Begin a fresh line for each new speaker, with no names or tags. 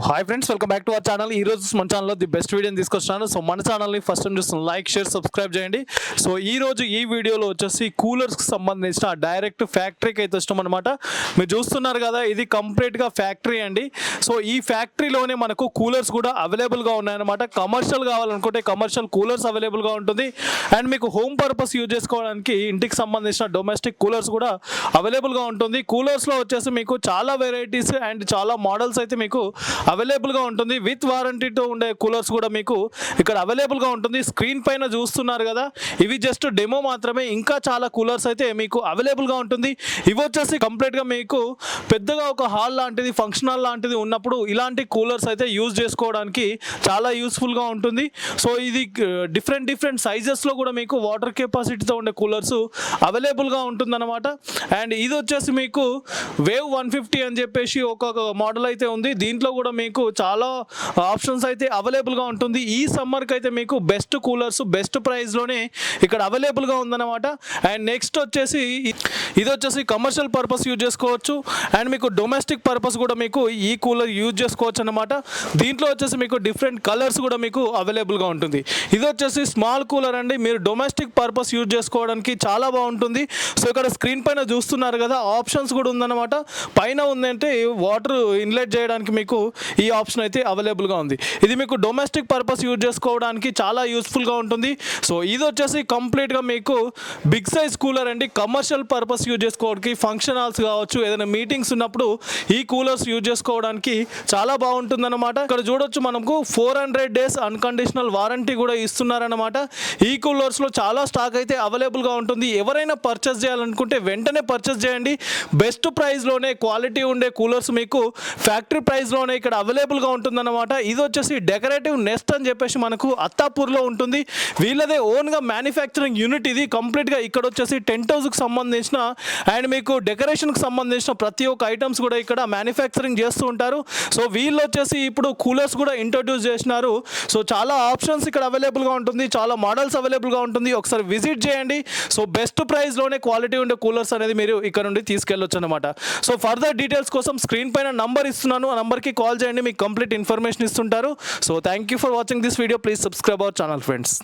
Hi friends, welcome back to our channel. ఈ రోజు మన ఛానల్లో ది బెస్ట్ వీడియోని తీసుకొచ్చాను. సో మన ఛానల్ని ఫస్ట్ టైం చూస్తున్న లైక్, షేర్, సబ్స్క్రైబ్ చేయండి. సో ఈ రోజు ఈ వీడియోలో వచ్చేసి కూలర్స్కి సంబంధించిన డైరెక్ట్ ఫ్యాక్టరీకి అయితే వస్తాం అనమాట. మీరు చూస్తున్నారు కదా, ఇది కంప్లీట్గా ఫ్యాక్టరీ అండి. సో ఈ ఫ్యాక్టరీలోనే మనకు కూలర్స్ కూడా అవైలబుల్గా ఉన్నాయన్నమాట. కమర్షియల్ కావాలనుకుంటే కమర్షియల్ కూలర్స్ అవైలబుల్గా ఉంటుంది. అండ్ మీకు హోమ్ పర్పస్ యూజ్ చేసుకోవడానికి ఇంటికి సంబంధించిన డొమెస్టిక్ కూలర్స్ కూడా అవైలబుల్గా ఉంటుంది. కూలర్స్లో వచ్చేసి మీకు చాలా వెరైటీస్ అండ్ చాలా మోడల్స్ అయితే మీకు అవైలబుల్గా ఉంటుంది. విత్ వారంటీతో ఉండే కూలర్స్ కూడా మీకు ఇక్కడ అవైలబుల్గా ఉంటుంది. స్క్రీన్ పైన చూస్తున్నారు కదా, ఇవి జస్ట్ డెమో మాత్రమే. ఇంకా చాలా కూలర్స్ అయితే మీకు అవైలబుల్గా ఉంటుంది. ఇవి వచ్చేసి కంప్లీట్గా మీకు పెద్దగా ఒక హాల్ లాంటిది, ఫంక్షన్ హాల్ లాంటిది ఉన్నప్పుడు ఇలాంటి కూలర్స్ అయితే యూజ్ చేసుకోవడానికి చాలా యూస్ఫుల్గా ఉంటుంది. సో ఇది డిఫరెంట్ సైజెస్లో కూడా మీకు వాటర్ కెపాసిటీతో ఉండే కూలర్స్ అవైలబుల్గా ఉంటుందన్నమాట. అండ్ ఇది వచ్చేసి మీకు వేవ్ 150 అని చెప్పేసి ఒక మోడల్ అయితే ఉంది. దీంట్లో కూడా మీకు చాలా ఆప్షన్స్ అయితే అవైలబుల్గా ఉంటుంది. ఈ సమ్మర్కి అయితే మీకు బెస్ట్ కూలర్స్ బెస్ట్ ప్రైస్లోనే ఇక్కడ అవైలబుల్గా ఉందన్నమాట. అండ్ నెక్స్ట్ వచ్చేసి ఇది వచ్చేసి కమర్షియల్ పర్పస్ యూజ్ చేసుకోవచ్చు. అండ్ మీకు డొమెస్టిక్ పర్పస్ కూడా మీకు ఈ కూలర్ యూజ్ చేసుకోవచ్చు అన్నమాట. దీంట్లో వచ్చేసి మీకు డిఫరెంట్ కలర్స్ కూడా మీకు అవైలబుల్గా ఉంటుంది. ఇది వచ్చేసి స్మాల్ కూలర్ అండి. మీరు డొమెస్టిక్ పర్పస్ యూజ్ చేసుకోవడానికి చాలా బాగుంటుంది. సో ఇక్కడ స్క్రీన్ పైన చూస్తున్నారు కదా, ఆప్షన్స్ కూడా ఉందన్నమాట. పైన ఉందంటే వాటర్ ఇన్లెట్ చేయడానికి మీకు ఈ ఆప్షన్ అయితే అవైలబుల్గా ఉంది. ఇది మీకు డొమెస్టిక్ పర్పస్ యూజ్ చేసుకోవడానికి చాలా యూస్ఫుల్గా ఉంటుంది. సో ఇది వచ్చేసి కంప్లీట్గా మీకు బిగ్ సైజ్ కూలర్ అండి. కమర్షియల్ పర్పస్ యూజ్ చేసుకోవడానికి, ఫంక్షన్ హాల్స్ కావచ్చు, ఏదైనా మీటింగ్స్ ఉన్నప్పుడు ఈ కూలర్స్ యూజ్ చేసుకోవడానికి చాలా బాగుంటుందన్నమాట. ఇక్కడ చూడొచ్చు, మనకు 400 days అన్కండిషనల్ వారంటీ కూడా ఇస్తున్నారన్నమాట. ఈ కూలర్స్లో చాలా స్టాక్ అయితే అవైలబుల్గా ఉంటుంది. ఎవరైనా పర్చేస్ చేయాలనుకుంటే వెంటనే పర్చేస్ చేయండి. బెస్ట్ ప్రైస్లోనే క్వాలిటీ ఉండే కూలర్స్ మీకు ఫ్యాక్టరీ ప్రైస్లోనే ఇక్కడ అవైలబుల్గా ఉంటుందన్నమాట. ఇది వచ్చేసి డెకరేటివ్ నెస్ట్ అని చెప్పేసి మనకు అత్తాపూర్లో ఉంటుంది. వీళ్ళదే ఓన్గా మ్యానుఫ్యాక్చరింగ్ యూనిట్ ఇది. కంప్లీట్గా ఇక్కడ వచ్చేసి టెంట్ హౌస్కి సంబంధించిన అండ్ మీకు డెకరేషన్కి సంబంధించిన ప్రతి ఒక్క ఐటమ్స్ కూడా ఇక్కడ మ్యానుఫ్యాక్చరింగ్ చేస్తూ ఉంటారు. సో వీళ్ళు వచ్చేసి ఇప్పుడు కూలర్స్ కూడా ఇంట్రొడ్యూస్ చేసినారు. సో చాలా ఆప్షన్స్ ఇక్కడ అవైలబుల్గా ఉంటుంది, చాలా మోడల్స్ అవైలబుల్గా ఉంటుంది. ఒకసారి విజిట్ చేయండి. సో బెస్ట్ ప్రైస్లోనే క్వాలిటీ ఉండే కూలర్స్ అనేది మీరు ఇక్కడ నుండి తీసుకెళ్ళొచ్చు అనమాట. సో ఫర్దర్ డీటెయిల్స్ కోసం స్క్రీన్ పైన నంబర్ ఇస్తున్నాను, ఆ నంబర్కి కాల్ చేయండి. మీకు కంప్లీట్ ఇన్ఫర్మేషన్ ఇస్తుంటారు. So thank you for watching this video. Please subscribe our channel friends.